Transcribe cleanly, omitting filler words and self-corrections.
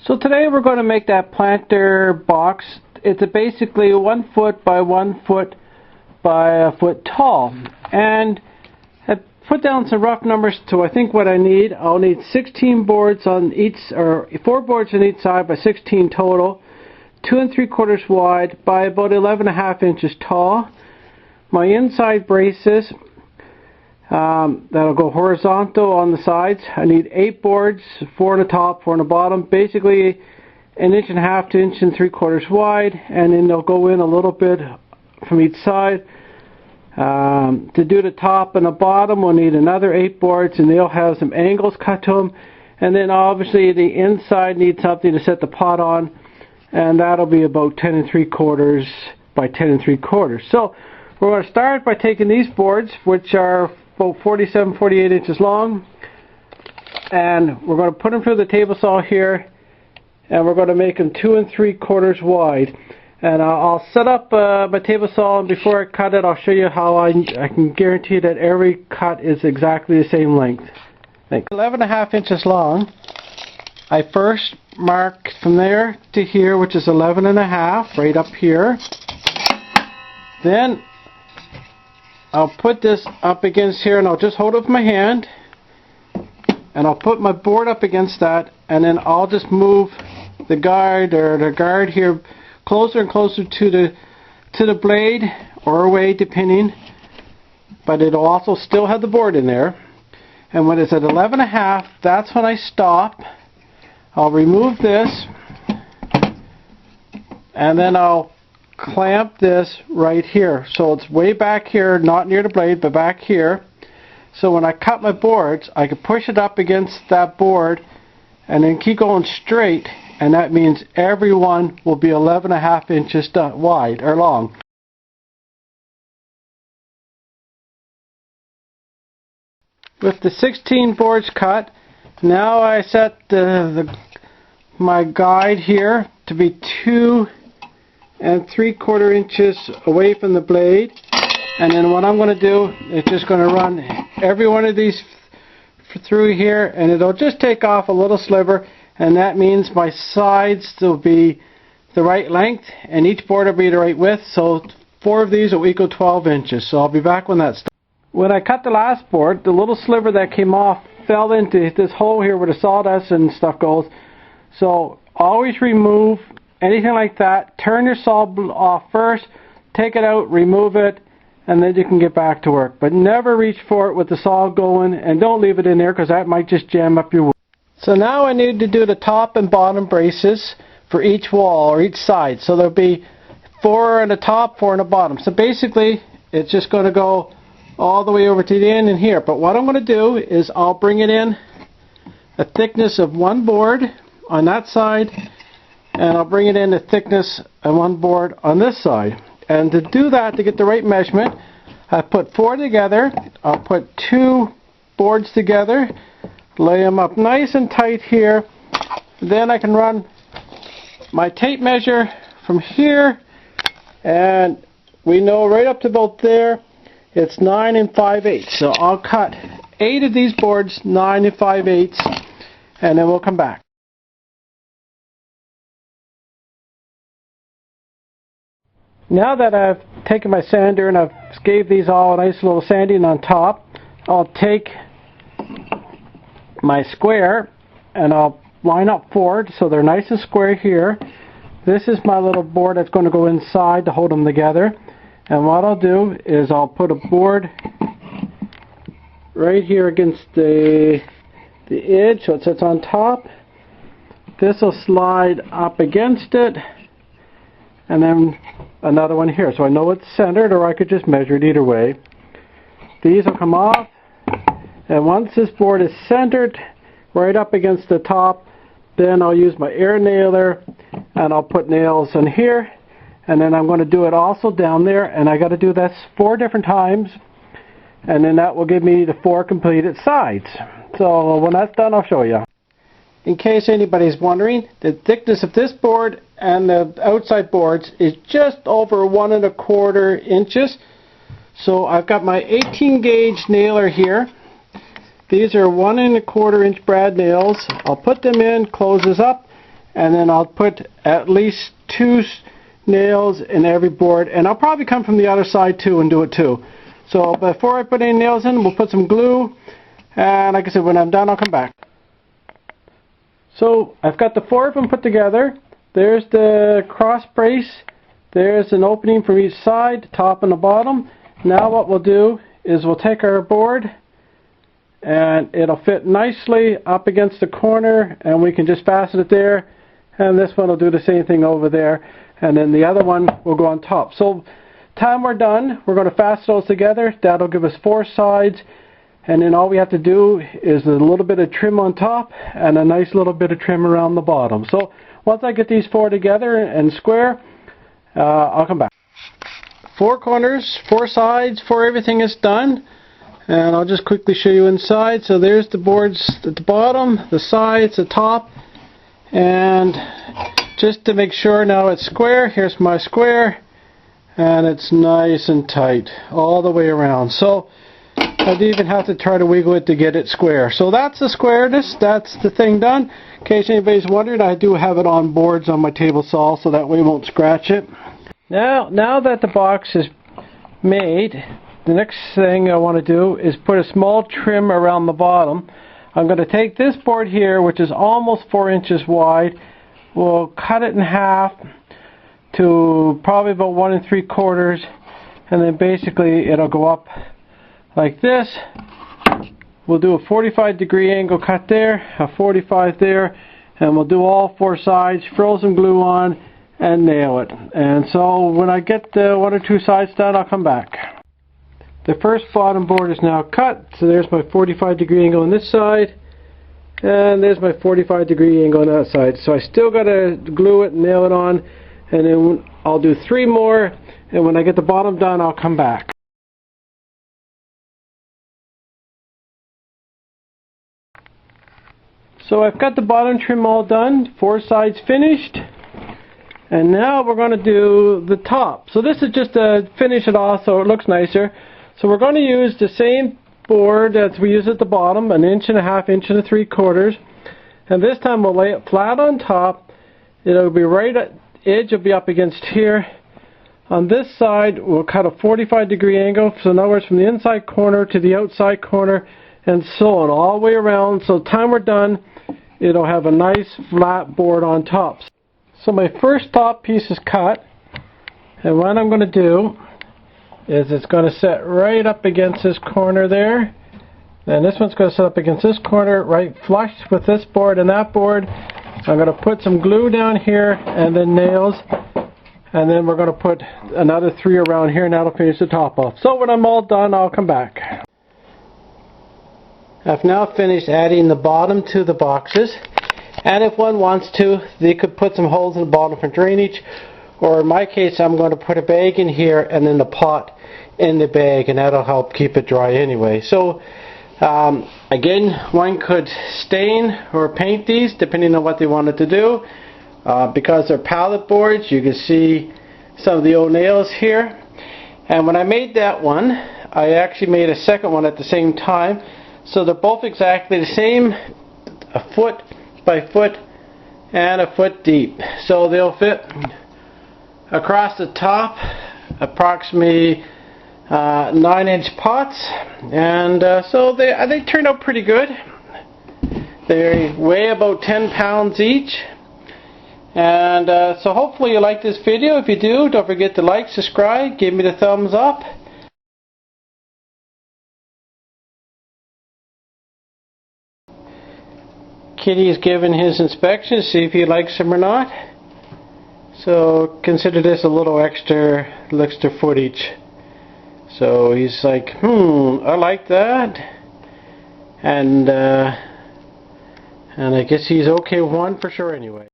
So today we're going to make that planter box. It's basically 1 foot by 1 foot by a foot tall. And I put down some rough numbers to I think what I need. I'll need 16 boards on each, or 4 boards on each side by 16 total. 2 3/4 wide by about 11.5 inches tall. My inside braces that'll go horizontal on the sides. I need 8 boards, 4 on the top, 4 on the bottom. Basically 1.5 to 1 3/4 wide, and then they'll go in a little bit from each side. To do the top and the bottom, we'll need another 8 boards, and they'll have some angles cut to them. And then obviously the inside needs something to set the pot on, and that'll be about 10 3/4 by 10 3/4. So we're going to start by taking these boards, which are about 47-48 inches long, and we're going to put them through the table saw here, and we're going to make them 2 3/4 wide. And I'll set up my table saw, and before I cut it, I'll show you how I can guarantee that every cut is exactly the same length. 11.5 inches long. I first mark from there to here, which is 11.5, right up here. Then I'll put this up against here, and I'll just hold it with my hand, and I'll put my board up against that, and then I'll just move the guard here closer and closer to the blade, or away depending, but it'll also still have the board in there. And when it's at 11.5, that's when I stop. I'll remove this, and then I'll clamp this right here. So it's way back here, not near the blade, but back here. So when I cut my boards, I can push it up against that board and then keep going straight, and that means every one will be 11.5 inches wide or long. With the 16 boards cut, now I set my guide here to be 2 3/4 inches away from the blade, and then what I'm going to do is just going to run every one of these through here, and it'll just take off a little sliver, and that means my sides will be the right length and each board will be the right width. So 4 of these will equal 12 inches. So I'll be back when that's done. When I cut the last board, the little sliver that came off fell into this hole here where the sawdust and stuff goes. So always remove anything like that. Turn your saw off first, take it out, remove it, and then you can get back to work. But never reach for it with the saw going, and don't leave it in there because that might just jam up your wood. So now I need to do the top and bottom braces for each wall or each side. So there'll be 4 on the top, 4 on the bottom. So basically it's just going to go all the way over to the end in here. But what I'm going to do is I'll bring it in a thickness of 1 board on that side, and I'll bring it in the thickness of 1 board on this side. And to do that, to get the right measurement, I put 4 together. I'll put 2 boards together, lay them up nice and tight here. Then I can run my tape measure from here, and we know right up to about there it's 9 5/8. So I'll cut 8 of these boards 9 5/8, and then we'll come back. Now that I've taken my sander and I've gave these all a nice little sanding on top, I'll take my square and I'll line up 4 so they're nice and square here. This is my little board that's going to go inside to hold them together. And what I'll do is I'll put a board right here against the edge so it sits on top. This will slide up against it, and then another one here. So I know it's centered, or I could just measure it either way. These will come off, and once this board is centered right up against the top, then I'll use my air nailer and I'll put nails in here, and then I'm going to do it also down there, and I got to do this 4 different times, and then that will give me the 4 completed sides. So when that's done, I'll show you. In case anybody's wondering, the thickness of this board and the outside boards is just over 1 1/4 inches. So I've got my 18 gauge nailer here. These are 1 1/4 inch brad nails. I'll put them in, close this up, and then I'll put at least 2 nails in every board, and I'll probably come from the other side too and do it too. So before I put any nails in, we'll put some glue, and like I said, when I'm done I'll come back. So I've got the 4 of them put together. There's the cross brace, there's an opening from each side, the top and the bottom. Now what we'll do is we'll take our board, and it'll fit nicely up against the corner, and we can just fasten it there, and this one will do the same thing over there, and then the other one will go on top. So time we're done, we're going to fasten those together. That'll give us 4 sides, and then all we have to do is a little bit of trim on top and a nice little bit of trim around the bottom. So once I get these 4 together and square, I'll come back. 4 corners, 4 sides, 4 everything is done, and I'll just quickly show you inside. So there's the boards at the bottom, the sides, the top, and just to make sure now it's square, here's my square, and it's nice and tight all the way around. So I'd even have to try to wiggle it to get it square. So that's the squareness, that's the thing done. In case anybody's wondering, I do have it on boards on my table saw, so that way it won't scratch it. Now that the box is made, the next thing I want to do is put a small trim around the bottom. I'm going to take this board here, which is almost 4 inches wide. We'll cut it in half to probably about 1 3/4, and then basically it'll go up like this. We'll do a 45-degree angle cut there, a 45 there, and we'll do all 4 sides, throw some glue on, and nail it. And so when I get the 1 or 2 sides done, I'll come back. The first bottom board is now cut, so there's my 45-degree angle on this side, and there's my 45-degree angle on that side. So I still got to glue it and nail it on, and then I'll do 3 more, and when I get the bottom done, I'll come back. So I've got the bottom trim all done, 4 sides finished, and now we're going to do the top. So this is just to finish it off so it looks nicer. So we're going to use the same board as we use at the bottom, 1 1/2 inch, 1 3/4, and this time we'll lay it flat on top. It'll be right at the edge, will be up against here. On this side we'll cut a 45-degree angle, so in other words from the inside corner to the outside corner, and so on all the way around. So time we're done, it'll have a nice flat board on top. So my first top piece is cut, and what I'm going to do is it's going to set right up against this corner there, and this one's going to set up against this corner right flush with this board and that board. I'm going to put some glue down here and then nails, and then we're going to put another 3 around here, and that'll finish the top off. So when I'm all done, I'll come back. I've now finished adding the bottom to the boxes, and if one wants to, they could put some holes in the bottom for drainage, or in my case I'm going to put a bag in here and then the pot in the bag, and that'll help keep it dry anyway. So again, one could stain or paint these depending on what they wanted to do. Because they're pallet boards, you can see some of the old nails here, and when I made that one, I actually made a second one at the same time. So they're both exactly the same, 1 foot by foot and 1 foot deep. So they'll fit across the top approximately 9-inch pots, and so they turned out pretty good. They weigh about 10 pounds each, and so hopefully you like this video. If you do, don't forget to like, subscribe, give me the thumbs up. Kitty's given his inspection to see if he likes them or not. So consider this a little extra footage. So he's like, I like that, and I guess he's okay with one for sure anyway.